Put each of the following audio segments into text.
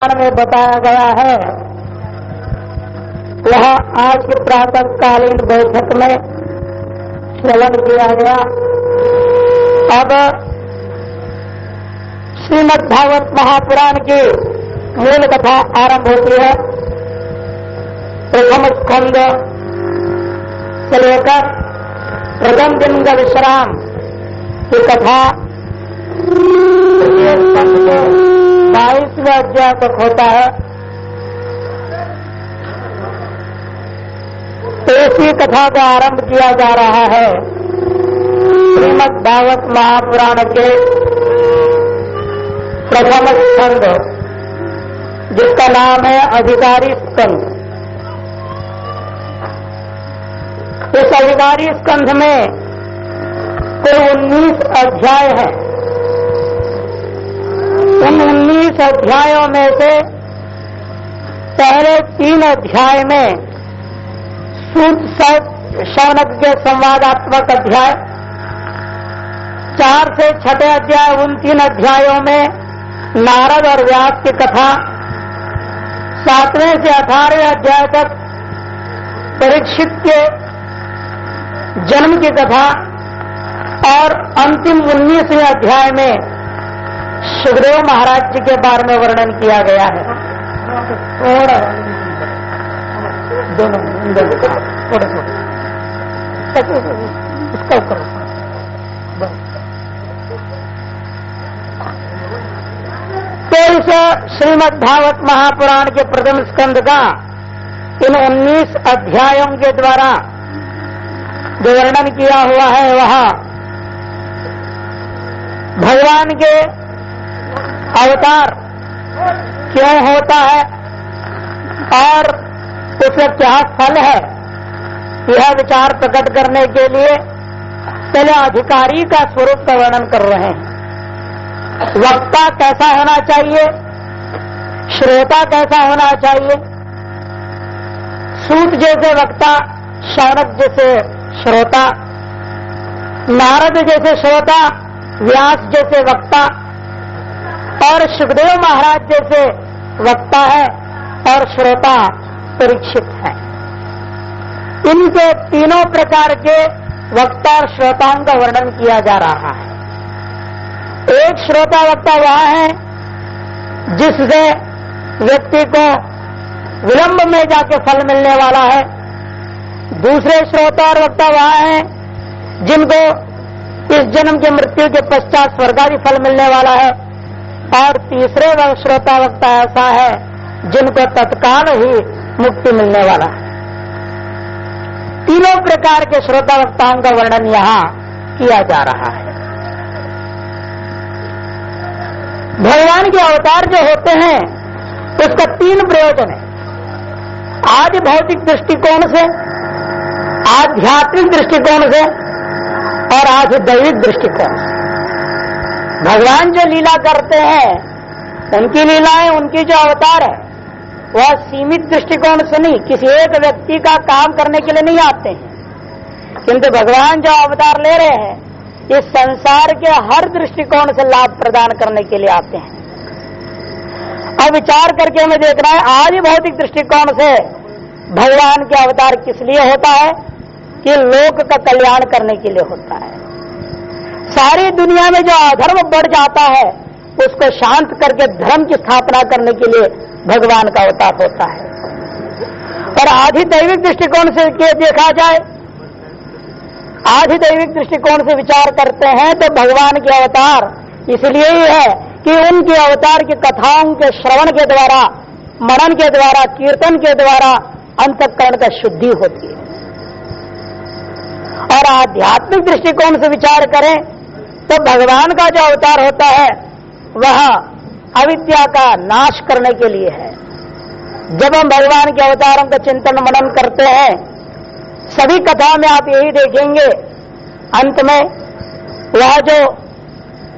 में बताया गया है वह आज की प्रातःकालीन बैठक में श्रवण किया गया। अब श्रीमद् भागवत महापुराण की मूल कथा आरंभ होती है। प्रथम स्कंद से लेकर प्रथम दिन का विश्राम की कथा 22वें अध्याय तक होता है। ऐसी कथा का आरंभ किया जा रहा है श्रीमद् भागवत महापुराण के प्रथम स्कंद, जिसका नाम है अधिकारी स्कंद। इस अधिकारी स्कंध में कुल 19 अध्याय हैं। उन 19 अध्यायों में से पहले 3 अध्याय में सूत शौनक के संवादात्मक अध्याय, 4 से 6 अध्याय, उन 3 अध्यायों में नारद और व्यास की कथा, 7वें से 18वें अध्याय तक परीक्षित के जन्म की कथा और अंतिम 19वें अध्याय में सुखदेव महाराज जी के बारे में वर्णन किया गया है। थोड़ा दोनों थोड़ा इसका करो। तो इस श्रीमद् भागवत महापुराण के प्रथम स्कंद का इन 19 अध्यायों के द्वारा जो वर्णन किया हुआ है वह भगवान के अवतार क्यों होता है और उसका क्या फल है, यह विचार प्रकट करने के लिए पहले अधिकारी का स्वरूप का वर्णन कर रहे हैं। वक्ता कैसा होना चाहिए, श्रोता कैसा होना चाहिए। सूत जैसे वक्ता, शौनक जैसे श्रोता, नारद जैसे श्रोता, व्यास जैसे वक्ता और सुखदेव महाराज जैसे वक्ता है और श्रोता परीक्षित है। इनके तीनों प्रकार के वक्ता और श्रोताओं का वर्णन किया जा रहा है। एक श्रोता वक्ता वह है जिससे व्यक्ति को विलंब में जाके फल मिलने वाला है। दूसरे श्रोता और वक्ता वह है जिनको इस जन्म के मृत्यु के पश्चात स्वर्गादि फल मिलने वाला है। और तीसरे श्रोता वक्ता ऐसा है जिनको तत्काल ही मुक्ति मिलने वाला है। तीनों प्रकार के श्रोता वक्ताओं का वर्णन यहां किया जा रहा है। भगवान के अवतार जो होते हैं उसका 3 प्रयोजन है। आज भौतिक दृष्टिकोण से, आध्यात्मिक दृष्टिकोण से और आज दैविक दृष्टिकोण से। भगवान जो लीला करते हैं, उनकी लीलाएं, उनकी जो अवतार है वह सीमित दृष्टिकोण से नहीं, किसी एक व्यक्ति का काम करने के लिए नहीं आते हैं, किंतु भगवान जो अवतार ले रहे हैं इस संसार के हर दृष्टिकोण से लाभ प्रदान करने के लिए आते हैं। अब विचार करके हमें देखना है आज भौतिक दृष्टिकोण से भगवान के अवतार किस लिए होता है कि लोक का कल्याण करने के लिए होता है। सारी दुनिया में जो अधर्म बढ़ जाता है उसको शांत करके धर्म की स्थापना करने के लिए भगवान का अवतार होता है। और आधि दैविक दृष्टिकोण से देखा जाए, आधि दैविक दृष्टिकोण से विचार करते हैं तो भगवान के अवतार इसलिए ही है कि उनके अवतार की कथाओं के श्रवण के द्वारा, मनन के द्वारा, कीर्तन के द्वारा अंतःकरण का शुद्धि होती है। और आध्यात्मिक दृष्टिकोण से विचार करें तो भगवान का जो अवतार होता है वह अविद्या का नाश करने के लिए है। जब हम भगवान के अवतारों का चिंतन मनन करते हैं, सभी कथा में आप यही देखेंगे अंत में वह जो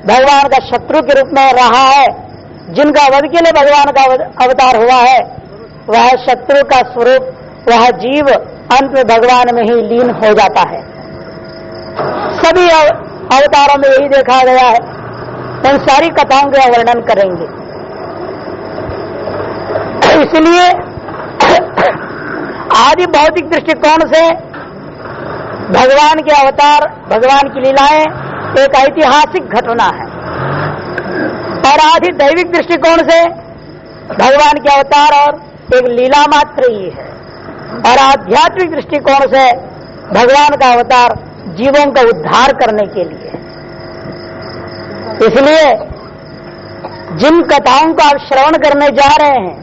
भगवान का शत्रु के रूप में रहा है, जिनका वध के लिए भगवान का अवतार हुआ है, वह शत्रु का स्वरूप, वह जीव अंत में भगवान में ही लीन हो जाता है। सभी अवतारों में यही देखा गया है। इन सारी कथाओं का वर्णन करेंगे। इसलिए आदि भौतिक दृष्टिकोण से भगवान के अवतार, भगवान की लीलाएं एक ऐतिहासिक घटना है, और आदि दैविक दृष्टिकोण से भगवान के अवतार और एक लीला मात्र ही है, और आध्यात्मिक दृष्टिकोण से भगवान का अवतार जीवों का उद्धार करने के लिए। इसलिए जिन कथाओं को आप श्रवण करने जा रहे हैं,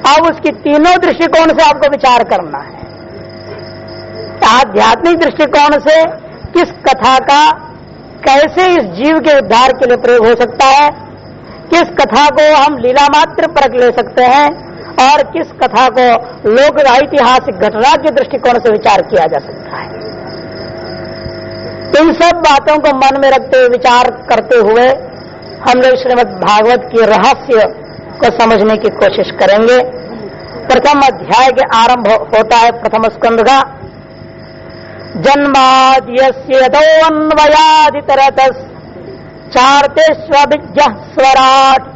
अब उसकी तीनों दृष्टिकोण से आपको विचार करना है। आध्यात्मिक दृष्टिकोण से किस कथा का कैसे इस जीव के उद्धार के लिए प्रयोग हो सकता है, किस कथा को हम लीला मात्र परख ले सकते हैं, और किस कथा को लोक ऐतिहासिक घटना के दृष्टिकोण से विचार किया जा सकता है। इन सब बातों को मन में रखते हुए, विचार करते हुए हम लोग श्रीमद् भागवत की रहस्य को समझने की कोशिश करेंगे। प्रथम अध्याय के आरंभ होता है प्रथम स्कंद का। जन्माद्यस्य यतोऽन्वयादितरतस् चार्तेष्वभिज्ञः स्वराट्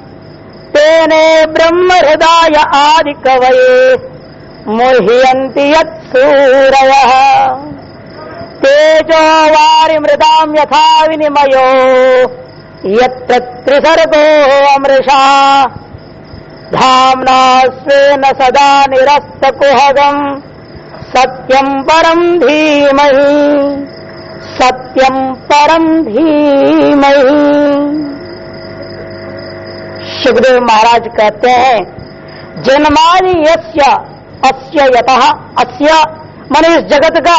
तेने ब्रह्म हृदय आदि कवये मुह्यन्ति यत्सूरयः तेजो वारिमृदां यथा विनिमयो यत्र त्रिसर्गो अमृषा धाम्ना स्वेन सदा निरस्तकुहगम् सत्यं परं धीमहि, सत्यं परं धीमहि। सुखदेव महाराज कहते हैं जन्मादि यस्य अस्य यतः, अस्य मन इस जगत का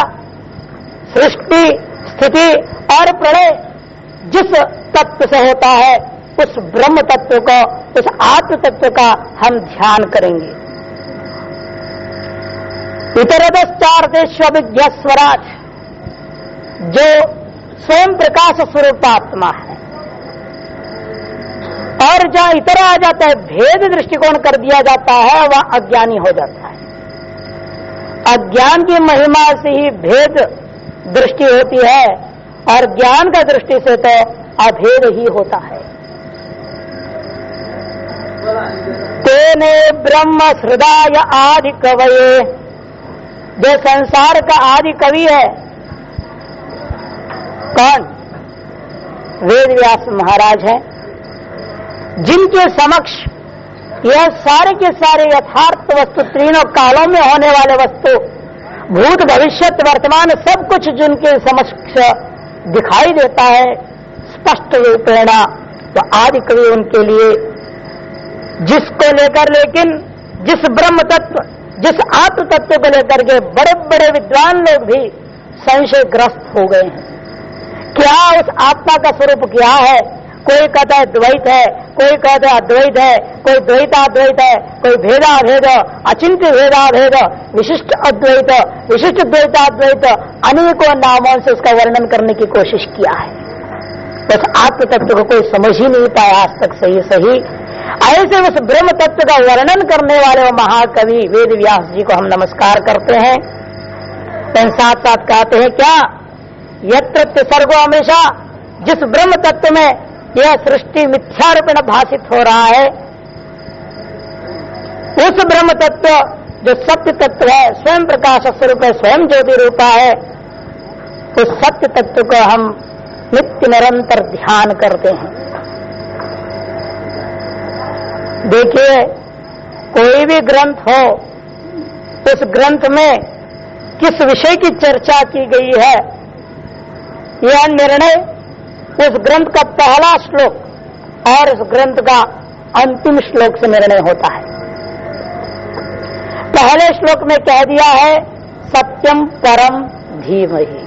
सृष्टि स्थिति और प्रलय जिस तत्व से होता है, उस ब्रह्म तत्व को, उस आत्म तत्व का हम ध्यान करेंगे। इतरदश्चार्देश्वभिज्ञः स्वराट्, जो स्वयं प्रकाश स्वरूपात्मा है, और जहां इतर आ जाता है, भेद दृष्टिकोण कर दिया जाता है, वह अज्ञानी हो जाता है। अज्ञान की महिमा से ही भेद दृष्टि होती है, और ज्ञान का दृष्टि से तो अभेद ही होता है। तेने ब्रह्म हृदय आदि कवये, जो संसार का आदि कवि है कौन? वेद व्यास महाराज है, जिनके समक्ष यह सारे के सारे यथार्थ वस्तु, तीनों कालों में होने वाले वस्तु, भूत भविष्यत वर्तमान सब कुछ जिनके समक्ष दिखाई देता है स्पष्ट रूपेण, तो आदि कवि उनके लिए, जिसको लेकर, लेकिन जिस ब्रह्म तत्व, जिस आत्म तत्व को लेकर के बड़े बड़े विद्वान लोग भी संशयग्रस्त हो गए हैं। क्या उस आत्मा का स्वरूप क्या है? कोई कहता है द्वैत है, कोई कहता है अद्वैत है, कोई द्वैताद्वैत है, कोई भेदाभेद, अचिंत्य भेदाभेद, विशिष्ट अद्वैत, विशिष्ट द्वैताद्वैत, अनेकों नामों से उसका वर्णन करने की कोशिश किया है। उस आत्म तत्व को कोई समझ ही नहीं पाया आज तक सही। ऐसे उस ब्रह्म तत्व का वर्णन करने वाले वो महाकवि वेद व्यास जी को हम नमस्कार करते हैं। साथ साथ कहते हैं क्या? यत्र त्रिसर्गो हमेशा, जिस ब्रह्म तत्व में यह सृष्टि मिथ्या रूपेण भाषित हो रहा है, उस ब्रह्म तत्व जो सत्य तत्व है, स्वयं प्रकाश स्वरूप है, स्वयं ज्योति रूपा है, उस सत्य तत्व को हम नित्य निरंतर ध्यान करते हैं। देखिए, कोई भी ग्रंथ हो, उस ग्रंथ में किस विषय की चर्चा की गई है, यह निर्णय उस ग्रंथ का पहला श्लोक और उस ग्रंथ का अंतिम श्लोक से निर्णय होता है। पहले श्लोक में कह दिया है सत्यम परम धीमहि,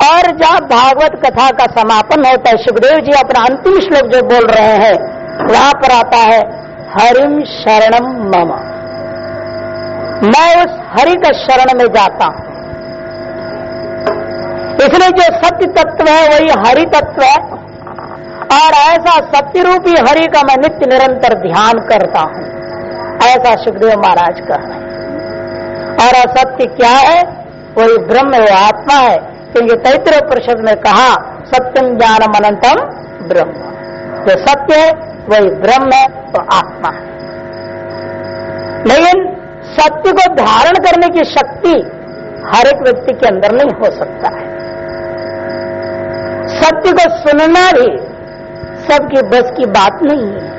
और जब भागवत कथा का समापन होता है, सुखदेव जी अपना अंतिम श्लोक जो बोल रहे हैं, वहां पर आता है हरिम शरणम मम, मैं उस हरि का शरण में जाता हूं। इसलिए जो सत्य तत्व है वही हरि तत्व है, और ऐसा सत्य रूपी हरि का मैं नित्य निरंतर ध्यान करता हूं, ऐसा सुखदेव महाराज कह रहे हैं। और असत्य क्या है? वही ब्रह्म, वो आत्मा है, क्योंकि तैत्तिरीय उपनिषद में कहा सत्यम ज्ञानम अनंतम ब्रह्म, जो सत्य है वही ब्रह्म है, तो आत्मा है। लेकिन सत्य को धारण करने की शक्ति हर एक व्यक्ति के अंदर नहीं हो सकता है। सत्य को सुनना भी सबकी बस की बात नहीं है।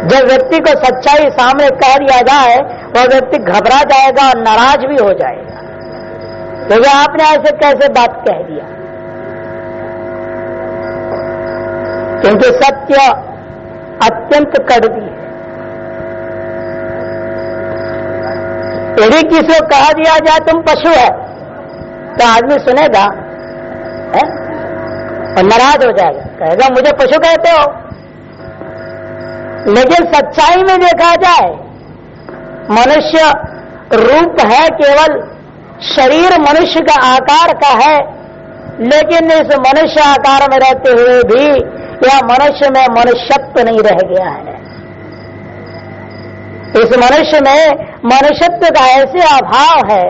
जब व्यक्ति को सच्चाई सामने कह दिया जाए वह व्यक्ति घबरा जाएगा और नाराज भी हो जाएगा, क्योंकि आपने ऐसे कैसे बात कह दिया। क्योंकि सत्य अत्यंत कड़वी है। यदि किसी को कहा दिया जाए तुम पशु है तो आदमी सुनेगा है? और नाराज हो जाएगा, कहेगा मुझे पशु कहते हो। लेकिन सच्चाई में देखा जाए मनुष्य रूप है, केवल शरीर मनुष्य का आकार का है, लेकिन इस मनुष्य आकार में रहते हुए भी यह मनुष्य में मनुष्यत्व नहीं रह गया है। इस मनुष्य में मनुष्यत्व का ऐसे अभाव है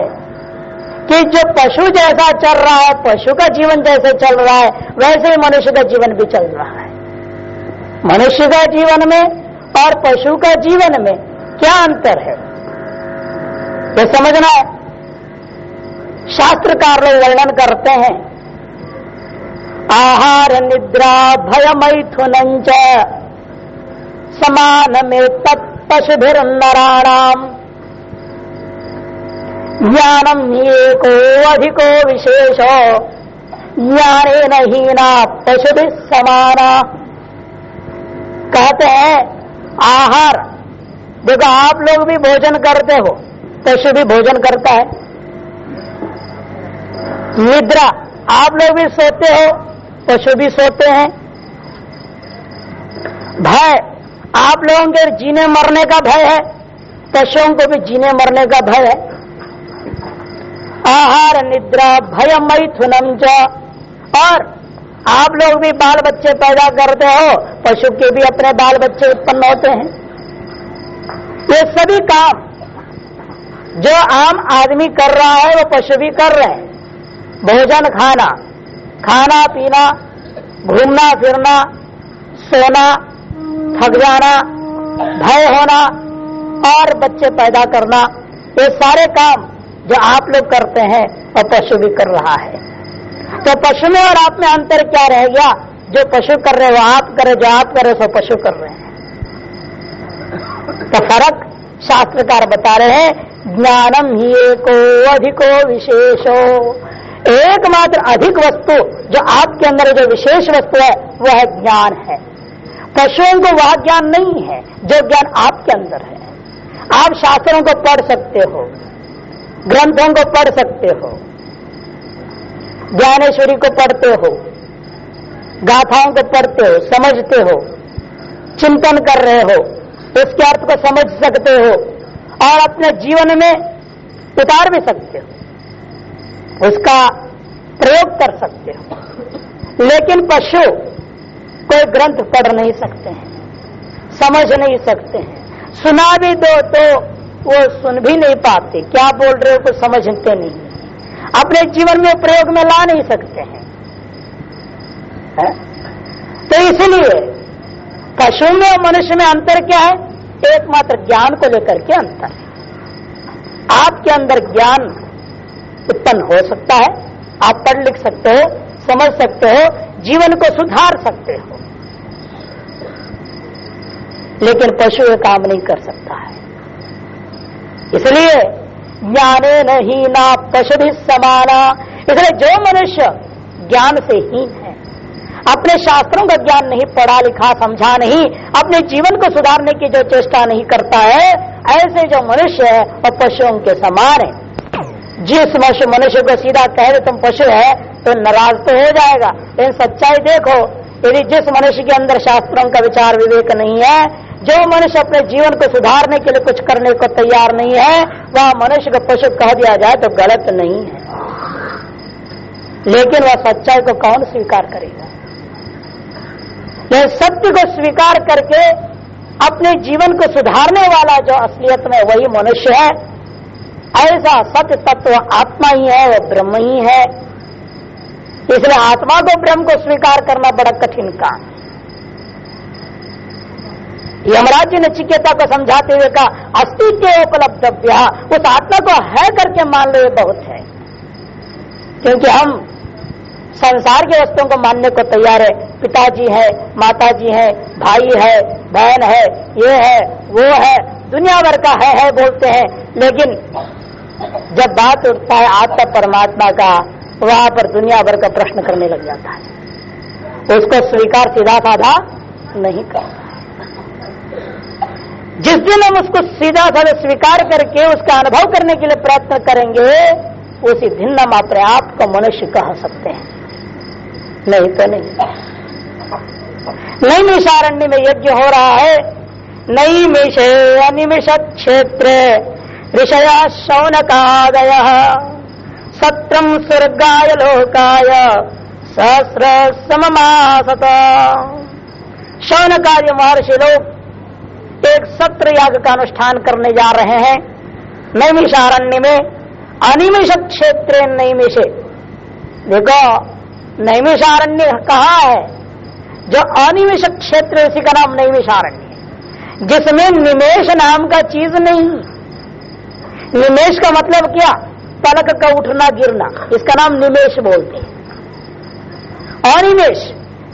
कि जो पशु जैसा चल रहा है, पशु का जीवन जैसे चल रहा है, वैसे ही मनुष्य का जीवन भी चल रहा है। मनुष्य का जीवन में और पशु का जीवन में क्या अंतर है, ये समझना है। शास्त्रकार लोग वर्णन करते हैं, आहार निद्रा भय मैथुनंच समान में तत्पशुभिर्नराणाम ज्ञानम एको अधिको विशेषो ज्ञानेन हीना पशुभिः समाना। कहते हैं आहार, देखो आप लोग भी भोजन करते हो, पशु भी भोजन करता है। निद्रा, आप लोग भी सोते हो, पशु भी सोते हैं। भय, आप लोगों के जीने मरने का भय है, पशुओं को भी जीने मरने का भय है। आहार निद्रा भय मैथुनम च, और आप लोग भी बाल बच्चे पैदा करते हो, पशु के भी अपने बाल बच्चे उत्पन्न होते हैं। ये सभी काम जो आम आदमी कर रहा है वो पशु भी कर रहे हैं। भोजन खाना, खाना पीना, घूमना फिरना, सोना, थक जाना, भय होना और बच्चे पैदा करना, ये सारे काम जो आप लोग करते हैं और पशु भी कर रहा है। तो पशु में और आप में अंतर क्या रह गया? जो पशु कर रहे वो आप करे, जो आप करे सो पशु कर रहे हैं। तो फर्क शास्त्रकार बता रहे हैं, ज्ञानम ही एको अधिको विशेषो, एकमात्र अधिक वस्तु जो आपके अंदर जो विशेष वस्तु है वह है ज्ञान है। पशुओं को वह ज्ञान नहीं है जो ज्ञान आपके अंदर है। आप शास्त्रों को पढ़ सकते हो, ग्रंथों को पढ़ सकते हो, ज्ञानेश्वरी को पढ़ते हो, गाथाओं को पढ़ते हो, समझते हो, चिंतन कर रहे हो, उसके अर्थ को समझ सकते हो और अपने जीवन में उतार भी सकते हो, उसका प्रयोग कर सकते हो। लेकिन पशु कोई ग्रंथ पढ़ नहीं सकते हैं, समझ नहीं सकते हैं, सुना भी दो तो वो सुन भी नहीं पाते, क्या बोल रहे हो कुछ समझते नहीं, अपने जीवन में प्रयोग में ला नहीं सकते हैं। तो इसलिए पशु में और मनुष्य में अंतर क्या है? एकमात्र ज्ञान को लेकर के अंतर है। आपके अंदर ज्ञान उत्पन्न हो सकता है, आप पढ़ लिख सकते हो, समझ सकते हो, जीवन को सुधार सकते हो, लेकिन पशु ये काम नहीं कर सकता है। इसलिए ज्ञाने नहीं ना पशु भी समाना। इसलिए जो मनुष्य ज्ञान से हीन है, अपने शास्त्रों का ज्ञान नहीं पढ़ा लिखा समझा नहीं, अपने जीवन को सुधारने की जो चेष्टा नहीं करता है, ऐसे जो मनुष्य है वह पशुओं के समान है। जिस मनुष्य को सीधा कह दे तुम पशु है तो नाराज तो हो जाएगा, लेकिन सच्चाई देखो, यदि जिस मनुष्य के अंदर शास्त्रों का विचार विवेक नहीं है, जो मनुष्य अपने जीवन को सुधारने के लिए कुछ करने को तैयार नहीं है, वह मनुष्य को पशु कह दिया जाए तो गलत नहीं है। लेकिन वह सच्चाई को कौन स्वीकार करेगा? यह सत्य को स्वीकार करके अपने जीवन को सुधारने वाला जो असलियत में वही मनुष्य है। ऐसा सत्य तत्व आत्मा ही है, वह ब्रह्म ही है। इसलिए आत्मा को ब्रह्म को स्वीकार करना बड़ा कठिन काम है। यमराज जी ने नचिकेता को समझाते हुए कहा अस्तित्व उपलब्धव्य, उस आत्मा को है करके मान लो, ये बहुत है। क्योंकि हम संसार के वस्तुओं को मानने को तैयार है, पिताजी है, माताजी है, भाई है, बहन है, ये है, वो है, दुनिया भर का है बोलते हैं, लेकिन जब बात उठता है आत्मा परमात्मा का, वहां पर दुनिया भर का प्रश्न करने लग जाता है, उसको स्वीकार सीधा साधा नहीं करता। जिस दिन हम उसको सीधा साधा स्वीकार करके उसका अनुभव करने के लिए प्रयत्न करेंगे, उसी दिन हम अपने आप को मनुष्य कह सकते हैं, नहीं तो नहीं। नैमिषारण्य में यज्ञ हो रहा है, नैमिषे अनिमिषत् क्षेत्र ऋषया शौनकादय सत्रम स्वर्गाय लोकाय सहस्र सममासत। शौनकादि महर्षि लोग एक सत्र याग का अनुष्ठान करने जा रहे हैं नैमिषारण्य में, अनिमिष क्षेत्र नैमिषे। देखो नैमिषारण्य कहाँ है? जो अनिमिष क्षेत्र, इसी का नाम नैमिषारण्य है, जिसमें निमेष नाम का चीज नहीं। निमेष का मतलब क्या? पलक का उठना गिरना, इसका नाम निमेष बोलते हैं। अनिमेष,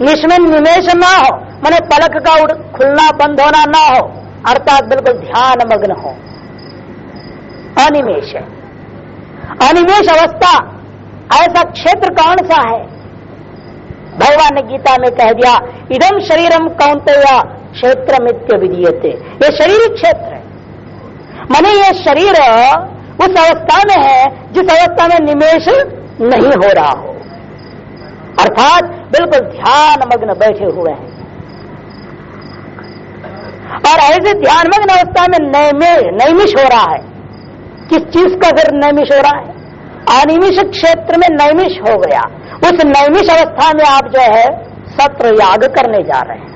जिसमें निमेष ना हो, माने पलक का खुलना बंद होना ना हो, अर्थात बिल्कुल ध्यान मग्न हो, अनिमेष है। अनिमेष अवस्था ऐसा क्षेत्र कौन सा है? भगवान ने गीता में कह दिया, इदम शरीरम कौन्तेय क्षेत्रमित्य विधीयते। ये शरीर क्षेत्र है, माने ये शरीर उस अवस्था में है जिस अवस्था में निमेष नहीं हो रहा हो, अर्थात बिल्कुल ध्यान मग्न बैठे हुए हैं। और ऐसे ध्यान मग्न अवस्था में नैमिष हो रहा है। किस चीज का फिर नैमिष हो रहा है? अनिमिष क्षेत्र में नैमिष हो गया। उस नैमिष अवस्था में आप जो है सत्र याग करने जा रहे हैं,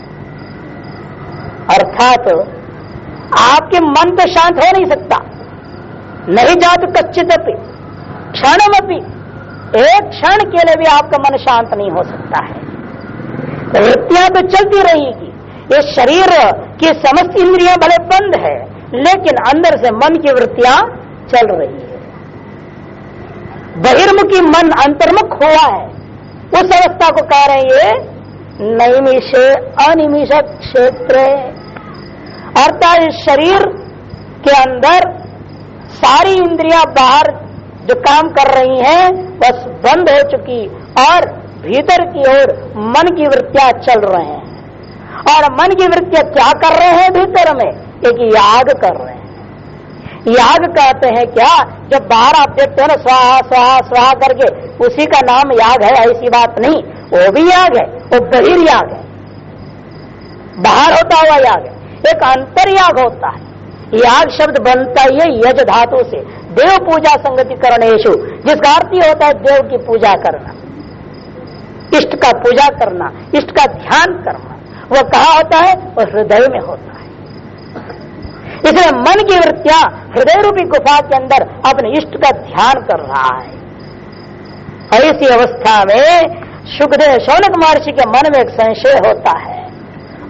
अर्थात आपके मन तो शांत हो नहीं सकता, नहीं जात कच्चित अपि क्षणमपि, एक क्षण के लिए भी आपका मन शांत नहीं हो सकता है। वृत्तियां तो चलती रहेगी, ये शरीर की समस्त इंद्रियां भले बंद है, लेकिन अंदर से मन की वृत्तियां चल रही है। बहिर्मुखी मन अंतर्मुख हुआ है, उस अवस्था को कह रहे हैं नैमिष अनिमिष क्षेत्र। अर्थात इस शरीर के अंदर सारी इंद्रियां बाहर जो काम कर रही हैं बस बंद हो चुकी, और भीतर की ओर मन की वृत्तियां चल रहे हैं। और मन की वृत्तियां क्या कर रहे हैं? भीतर में एक याग कर रहे हैं। याग कहते हैं क्या? जब बाहर आप देखते हो ना स्वाहा स्वाहा स्वाहा करके, उसी का नाम याग है, ऐसी बात नहीं। वो भी याग है, वो बहिर्याग है, बाहर होता हुआ याग है। एक अंतर्याग होता है। याग शब्द बनता ही है यज धातु से, देव पूजा संगति करणेशु, जिसका अर्थ ही होता है देव की पूजा करना, इष्ट का पूजा करना, इष्ट का ध्यान करना। वो कहाँ होता है? वो हृदय में होता है। इसलिए मन की वृत्तियां हृदय रूपी गुफा के अंदर अपने इष्ट का ध्यान कर रहा है। ऐसी अवस्था में सुखदेव शौनक महर्षि के मन में एक संशय होता है।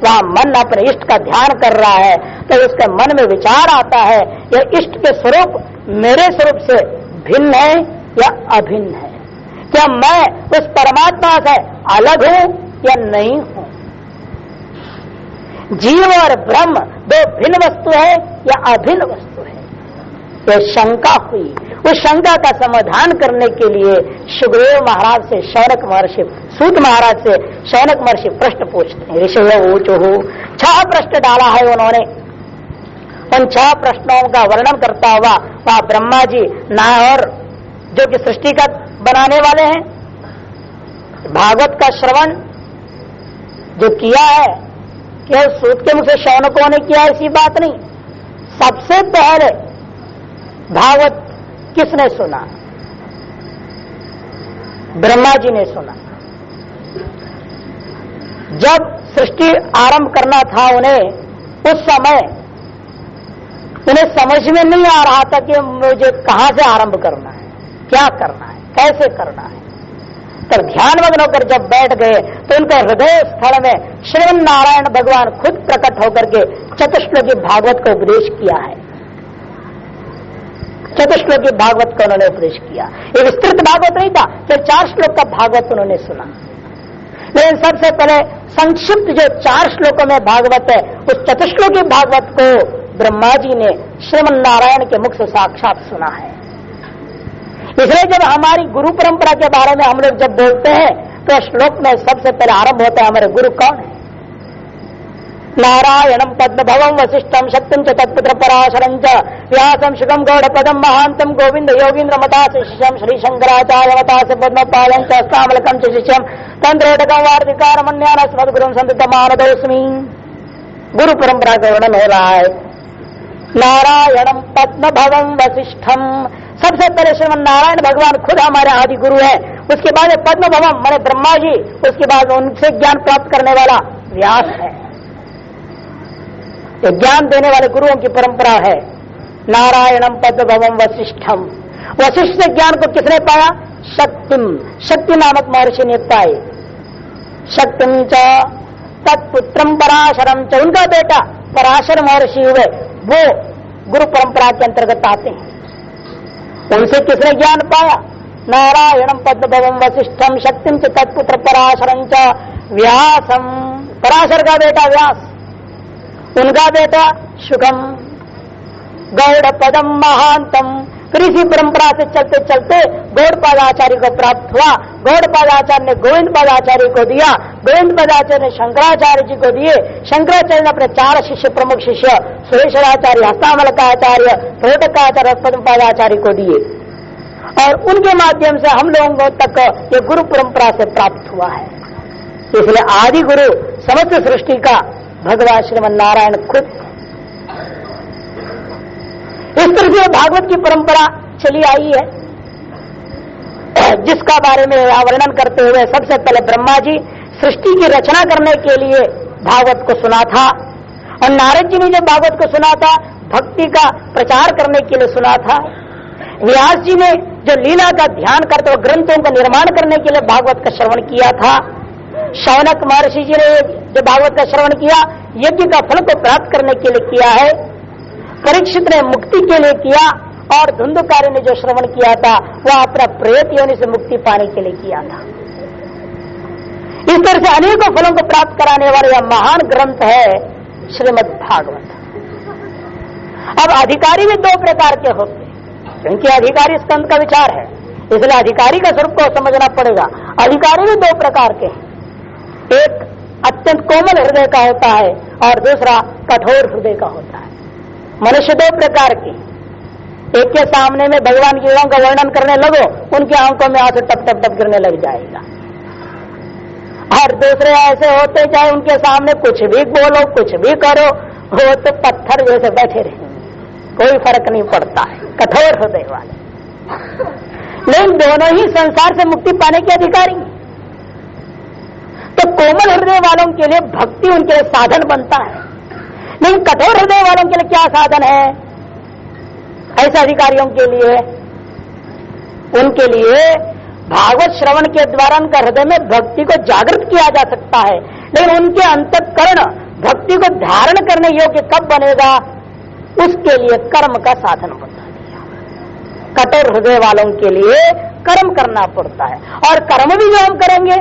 वहां मन अपने इष्ट का ध्यान कर रहा है, तो उसके मन में विचार आता है, यह इष्ट के स्वरूप मेरे स्वरूप से भिन्न है या अभिन्न है? क्या मैं उस परमात्मा से अलग हूं या नहीं हूं? जीव और ब्रह्म दो भिन्न वस्तु है या अभिन्न वस्तु है? यह शंका हुई। उस शंका का समाधान करने के लिए सुखदेव महाराज से शौनक महर्षि, सूत महाराज से शौनक महर्षि प्रश्न पूछते हैं। ऋषि ऊचुहु, 6 प्रश्न डाला है उन्होंने। उन 6 प्रश्नों का वर्णन करता हुआ वहां ब्रह्मा जी नाहर, जो कि सृष्टि का बनाने वाले हैं, भागवत का श्रवण जो किया है, कि सूत के मुख से शौनकों ने किया, ऐसी बात नहीं। सबसे पहले भागवत किसने सुना? ब्रह्मा जी ने सुना। जब सृष्टि आरंभ करना था उन्हें, उस समय उन्हें समझ में नहीं आ रहा था कि मुझे कहां से आरंभ करना है, क्या करना है, कैसे करना है। तो ध्यान मग्न होकर जब बैठ गए तो उनके हृदय स्थल में श्रीमन नारायण भगवान खुद प्रकट होकर के चतुश्लोकी भागवत का उपदेश किया है। चतुश्लोकी भागवत का उन्होंने उपदेश किया। ये विस्तृत भागवत नहीं था, सिर्फ 4 श्लोक का भागवत उन्होंने सुना। लेकिन सबसे पहले संक्षिप्त जो 4 श्लोकों में भागवत है, उस चतुश्लोकी भागवत को ब्रह्मा जी ने श्रीमन नारायण के मुख से साक्षात सुना है। इसलिए जब हमारी गुरु परंपरा के बारे में हम लोग जब बोलते हैं तो श्लोक में सबसे पहले आरंभ होता है हमारे गुरु कौन है। नारायणम पद्मभवम वसिष्ठम शक्तिम च तत्पुत्र पराशरं च व्यासम शुकम गौड़पदम महांतम गोविंद योगींद्र मता शिष्यम श्री शंकराचार्य मता से पद्मपालं च अस्तामलकं च शिष्यम तंत्रोटकं वार्तिकारमण्यान अस्मद्गुरुं संततमानतोऽस्मि। गुरु परंपरा का वर्णन हो रहा है। नारायणम पद्मभवम वसिष्ठम, सबसे पहले श्रीमन नारायण भगवान खुद हमारे आदि गुरु है। उसके बाद पद्म भवम माने ब्रह्मा जी, उसके बाद उनसे ज्ञान प्राप्त करने वाला व्यास है। ये ज्ञान देने वाले गुरुओं की परंपरा है। नारायणम पद्म भवम वसिष्ठम, वशिष्ठ से ज्ञान को किसने पाया? शक्तिम, शक्ति नामक महर्षि ने पाए। शक्तिम च तत्पुत्रम पराशरम च, उनका बेटा पराशर महर्षि हुए, वो गुरु परंपरा के अंतर्गत आते हैं। उनसे किसने ज्ञान पाया? नारायणम पद्मभवम वसिष्ठम शक्तिम च तत्पुत्र पराशरं च व्यासम, पराशर का बेटा व्यास, उनका बेटा शुकम, गौड़पदम महांतम। फिर इसी परंपरा से चलते चलते गौड़पादाचार्य को प्राप्त हुआ। गौड़पादाचार्य ने गोविंद पादाचार्य को दिया, गोविंद पादाचार्य ने शंकराचार्य जी को दिए, शंकराचार्य ने अपने 4 शिष्य, प्रमुख शिष्य सुरेश्वराचार्य, हस्तामलकाचार्य, प्रोटकाचार्य, पद्मपादाचार्य को दिए और उनके माध्यम से हम लोगों तक ये गुरु परंपरा से प्राप्त हुआ है। इसलिए आदि गुरु समस्त सृष्टि का भगवान श्रीमन नारायण खुद। इस तरह से भागवत की परंपरा चली आई है, जिसका बारे में वर्णन करते हुए सबसे पहले ब्रह्मा जी सृष्टि की रचना करने के लिए भागवत को सुना था और नारद जी ने जब भागवत को सुना था भक्ति का प्रचार करने के लिए सुना था। व्यास जी ने जो लीला का ध्यान करते हुए ग्रंथों का निर्माण करने के लिए भागवत का श्रवण किया था। शौनक महर्षि जी ने जो भागवत का श्रवण किया यज्ञ का फल को प्राप्त करने के लिए किया है। परीक्षित ने मुक्ति के लिए किया और धुंधुकारी ने जो श्रवण किया था वह अपना प्रेत योनि से मुक्ति पाने के लिए किया था। इस तरह से अनेकों फलों को प्राप्त कराने वाला यह महान ग्रंथ है श्रीमद् भागवत। अब अधिकारी भी 2 प्रकार के होते हैं, क्योंकि अधिकारी स्कंद का विचार है, इसलिए अधिकारी का स्वरूप को समझना पड़ेगा। अधिकारी भी 2 प्रकार के हैं, एक अत्यंत कोमल हृदय का होता है और दूसरा कठोर हृदय का होता है। मनुष्य 2 प्रकार के, एक के सामने में भगवान की लीलाओं का वर्णन करने लगो उनकी आंखों में आंसू टप टप टप गिरने लग जाएगा, और दूसरे ऐसे होते चाहे उनके सामने कुछ भी बोलो कुछ भी करो वो तो पत्थर जैसे बैठे रहेंगे, कोई फर्क नहीं पड़ता है, कठोर हृदय वाले। लेकिन दोनों ही संसार से मुक्ति पाने के अधिकारी हैं। तो कोमल हृदय वालों के लिए भक्ति उनके लिए साधन बनता है, लेकिन कठोर हृदय वालों के लिए क्या साधन है? ऐसे अधिकारियों के लिए, उनके लिए भागवत श्रवण के द्वारा उनका हृदय में भक्ति को जागृत किया जा सकता है, लेकिन उनके अंतःकरण भक्ति को धारण करने योग्य कब बनेगा? उसके लिए कर्म का साधन बता दिया। कठोर हृदय वालों के लिए कर्म करना पड़ता है, और कर्म भी जो हम करेंगे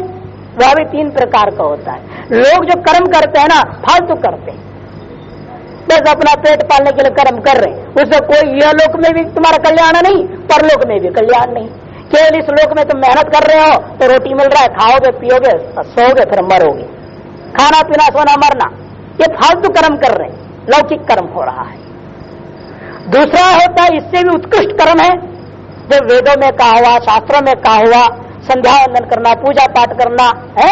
वह भी 3 प्रकार का होता है। लोग जो कर्म करते हैं ना फालतू करते हैं, बस अपना पेट पालने के लिए कर्म कर रहे हैं, उससे कोई यह लोक में भी तुम्हारा कल्याण नहीं, परलोक में भी कल्याण नहीं। केवल इस लोक में तुम मेहनत कर रहे हो तो रोटी मिल रहा है, खाओगे पियोगे सोओगे फिर मरोगे, खाना पीना सोना मरना, ये फालतू कर्म कर रहे हैं, लौकिक कर्म हो रहा है। दूसरा होता है इससे भी उत्कृष्ट कर्म है जो वेदों में कहा हुआ, शास्त्रों में कहा हुआ, संध्या वंदन करना, पूजा पाठ करना है,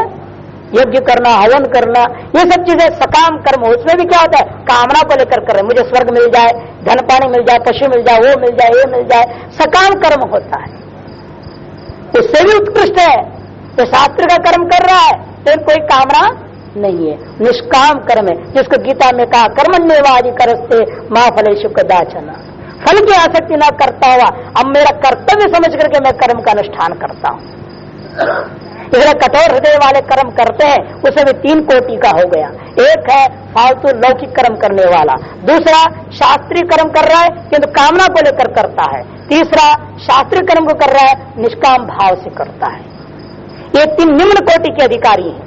यज्ञ करना, हवन करना, ये सब चीजें सकाम कर्म। उसमें भी क्या होता है? कामना को लेकर कर रहे, मुझे स्वर्ग मिल जाए, धन पानी मिल जाए, पशु मिल जाए, वो मिल जाए, ये मिल जाए, सकाम कर्म होता है। उससे भी उत्कृष्ट है तो शास्त्र का कर्म कर रहा है लेकिन कोई कामना नहीं है, निष्काम कर्म है, जिसको गीता में कहा कर्मण्येवादि करस्ते मां फलेषु कदाचन, फल की आसक्ति न करता हुआ अब मेरा कर्तव्य समझ करके मैं कर्म का अनुष्ठान करता हूं। इसलिए कठोर हृदय वाले कर्म करते हैं, उसे भी 3 कोटि का हो गया। एक है फालतू लौकिक कर्म करने वाला, दूसरा शास्त्रीय कर्म कर रहा है किंतु कामना को लेकर करता है, तीसरा शास्त्रीय कर्म को कर रहा है निष्काम भाव से करता है। ये 3 निम्न कोटि के अधिकारी हैं।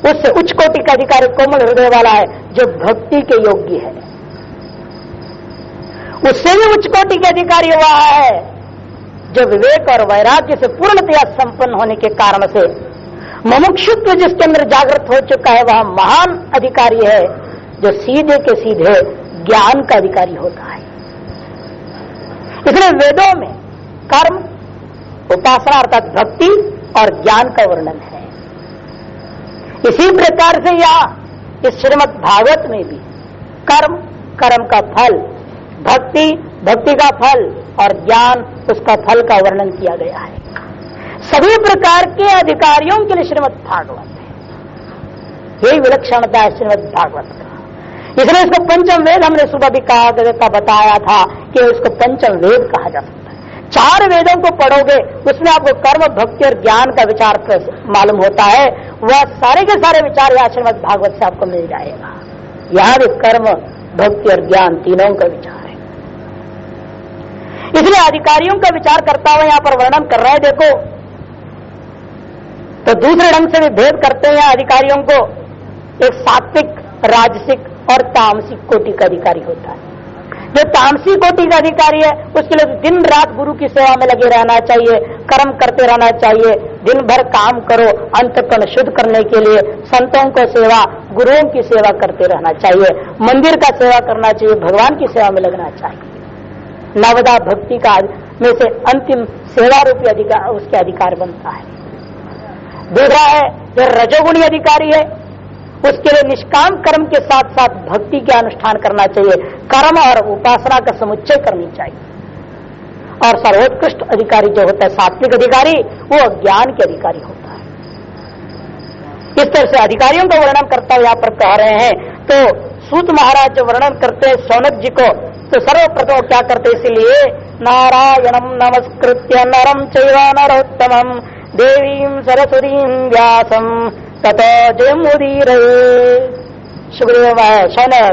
उससे उच्च कोटि का अधिकारी कोमल हृदय वाला है जो भक्ति के योग्य है। उससे भी उच्च कोटि के अधिकारी हुआ है जो विवेक और वैराग्य से पूर्णतया संपन्न होने के कारण से मुमुक्षुत्व जिसके अंदर जागृत हो चुका है, वह महान अधिकारी है जो सीधे के सीधे ज्ञान का अधिकारी होता है। इसलिए वेदों में कर्म, उपासना अर्थात भक्ति और ज्ञान का वर्णन है। इसी प्रकार से यहां इस श्रीमद् भागवत में भी कर्म, कर्म का फल, भक्ति, भक्ति का फल और ज्ञान, उसका फल का वर्णन किया गया है। सभी प्रकार के अधिकारियों के लिए श्रीमद् भागवत है। यही विलक्षणता है श्रीमद् भागवत का। इसलिए इसको पंचम वेद हमने सुबह भी कहा बताया था कि उसको पंचम वेद कहा जा सकता है। 4 वेदों को पढ़ोगे उसमें आपको कर्म, भक्ति और ज्ञान का विचार मालूम होता है। वह सारे के सारे विचार यहाँ श्रीमद् भागवत से आपको मिल जाएगा। यहाँ भी कर्म, भक्ति और ज्ञान तीनों का विचार है। इसलिए अधिकारियों का विचार करता हुआ यहाँ पर वर्णन कर रहे हैं। देखो तो दूसरे ढंग से भी भेद करते हैं अधिकारियों को। एक सात्विक, राजसिक और तामसिक कोटि का अधिकारी होता है। जो तामसी कोटि का अधिकारी है उसके लिए दिन रात गुरु की सेवा में लगे रहना चाहिए, कर्म करते रहना चाहिए, दिन भर काम करो, अंतःकरण शुद्ध करने के लिए संतों को सेवा, गुरुओं की सेवा करते रहना चाहिए, मंदिर का सेवा करना चाहिए, भगवान की सेवा में लगना चाहिए। नवदा भक्ति का में से अंतिम सेवा रूपी अधिकार उसके अधिकार बनता है। दूसरा है जो रजोगुणी अधिकारी है, उसके लिए निष्काम कर्म के साथ साथ भक्ति के अनुष्ठान करना चाहिए, कर्म और उपासना का समुच्चय करनी चाहिए। और सर्वोत्कृष्ट अधिकारी जो होता है सात्विक अधिकारी, वो ज्ञान के अधिकारी होता है। इस तरह से अधिकारियों का वर्णन करता हुआ यहाँ पर कह रहे हैं। तो सूत महाराज जो वर्णन करते हैं शौनक जी को, तो सर्वप्रथम क्या करते इसलिए नारायणम नमस्कृत्य नरम चैव नरोत्तमम देवीं सरस्वतीं व्यासम ततो जयमुदीर। सुग्रीव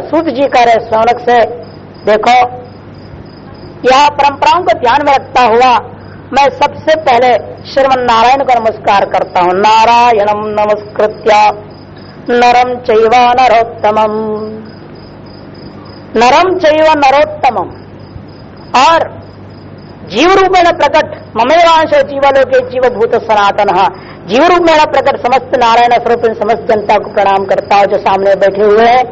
सूत जी कह रहे शौनक से, देखो यह परंपराओं को ध्यान में रखता हुआ मैं सबसे पहले श्रीमन नारायण को नमस्कार करता हूं। नारायणम नमस्कृत्य नरम चैव नरोत्तमम, नरम चैव नरोत्तमम, और जीव रूपेण प्रकट ममेवांश जीवलोके जीवभूत सनातन, जीव रूपेण प्रकट समस्त नारायण स्वरूप समस्त जनता को प्रणाम करता हूं जो सामने बैठे हुए हैं।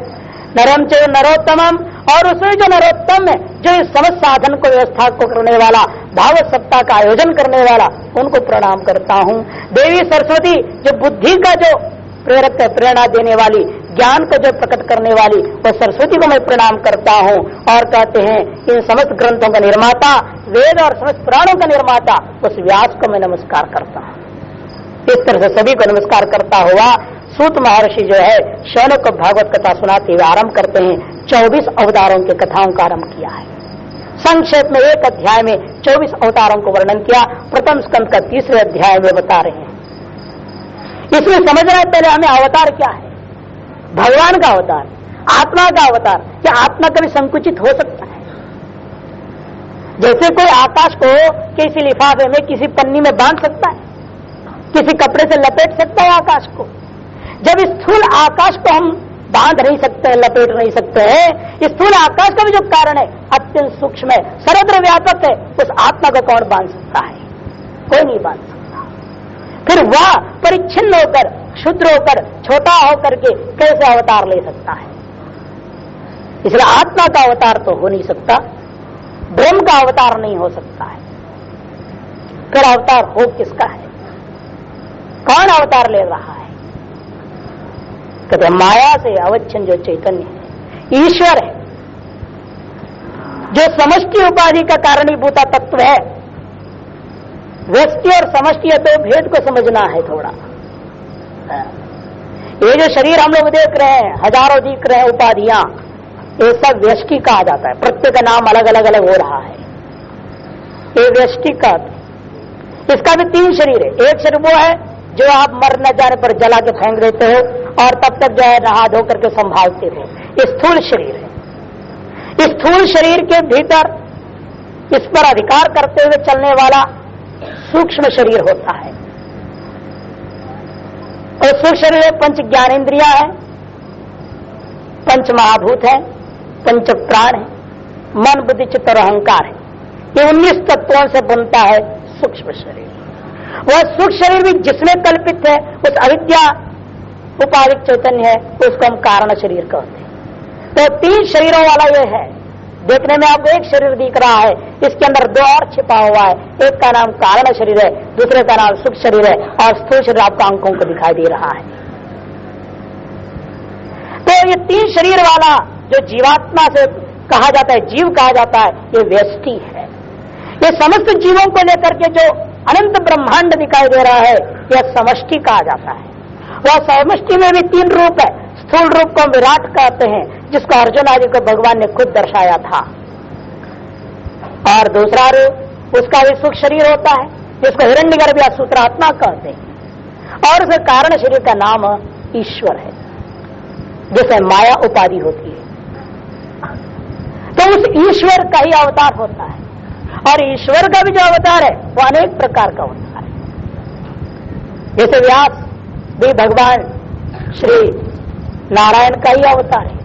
नरम चैव नरोत्तमम, और उसमें जो नरोत्तम है, जो इस समस्त साधन को व्यवस्था को करने वाला, भागवत सप्ताह का आयोजन करने वाला, उनको प्रणाम करता हूं। देवी सरस्वती जो बुद्धि का जो प्रेरक है, प्रेरणा देने वाली, ज्ञान को जो प्रकट करने वाली, वो सरस्वती को मैं प्रणाम करता हूं। और कहते हैं इन समस्त ग्रंथों का निर्माता, वेद और समस्त पुराणों का निर्माता, उस व्यास को मैं नमस्कार करता हूं। इस तरह से सभी को नमस्कार करता हुआ सूत महर्षि जो है शौनक को भागवत कथा सुनाते हुए आरंभ करते हैं। 24 अवतारों की कथाओं का आरंभ किया है। संक्षेप में एक अध्याय में 24 अवतारों को वर्णन किया। प्रथम स्कंद का 3रे अध्याय में बता रहे हैं। इसमें समझना है पहले हमें अवतार क्या है। भगवान का अवतार, आत्मा का अवतार। क्या आत्मा कभी संकुचित हो सकता है? जैसे कोई आकाश को किसी लिफाफे में, किसी पन्नी में बांध सकता है, किसी कपड़े से लपेट सकता है आकाश को। जब स्थूल आकाश को हम बांध नहीं सकते, लपेट नहीं सकते हैं, स्थूल आकाश का भी जो कारण है अत्यंत सूक्ष्म है, सर्वत्र व्यापक है, उस आत्मा को कौन बांध सकता है? कोई नहीं बांध सकता। फिर वह परिच्छिन्न होकर, क्षुद्र होकर, छोटा होकर के कैसे अवतार ले सकता है? इसलिए आत्मा का अवतार तो हो नहीं सकता, ब्रह्म का अवतार नहीं हो सकता है। फिर अवतार हो किसका है? कौन अवतार ले रहा है? कहते माया से अवच्छिन्न जो चैतन्य है, ईश्वर है, जो समष्टि उपाधि का कारणीभूता तत्व है। व्यष्टि और समष्टि तो भेद को समझना है थोड़ा। ये जो शरीर हम लोग देख रहे हैं, हजारों दिख रहे हैं उपाधियां, ये सब व्यष्टि कहा जाता है। प्रत्येक का नाम अलग अलग अलग हो रहा है। ये व्यष्टि का, इसका भी 3 शरीर है। एक शरीर वो है जो आप मर न जाने पर जला के फेंक देते हो और तब तक जो है नहा धो करके संभालते हो। ये स्थूल शरीर है। इस स्थूल शरीर के भीतर इस पर अधिकार करते हुए चलने वाला सूक्ष्म शरीर होता है। और सूक्ष्म शरीर में पंच ज्ञानेन्द्रियां है, पंच महाभूत है, पंच प्राण है, मन बुद्धि चित्त और अहंकार है। ये 19 तत्वों से बनता है सूक्ष्म शरीर। वह सूक्ष्म शरीर भी जिसमें कल्पित है उस अविद्या उपाधिक चैतन्य है, उसको हम कारण शरीर कहते हैं। तो 3 शरीरों वाला यह है। देखने में आपको एक शरीर दिख रहा है, इसके अंदर 2 और छिपा हुआ है। एक का नाम कारण शरीर है, दूसरे का नाम सूक्ष्म शरीर है, और स्थूल शरीर आपको आंखों को दिखाई दे रहा है। तो ये 3 शरीर वाला जो जीवात्मा से कहा जाता है, जीव कहा जाता है, ये व्यष्टि है। ये समस्त जीवों को लेकर के जो अनंत ब्रह्मांड दिखाई दे रहा है, यह समष्टि कहा जाता है। वह समष्टि में भी 3 रूप है। स्थूल रूप को विराट कहते हैं, जिसको अर्जुन आदि को भगवान ने खुद दर्शाया था। और दूसरा रूप उसका भी सूक्ष्म शरीर होता है, जिसको हिरण्यगर्भ या सूत्रात्मा कहते हैं। और उस कारण शरीर का नाम ईश्वर है, जिसे माया उपाधि होती है। तो उस ईश्वर का ही अवतार होता है। और ईश्वर का भी जो अवतार है वो अनेक प्रकार का अवतार है। जैसे व्यास भी भगवान श्री नारायण का ही अवतार है।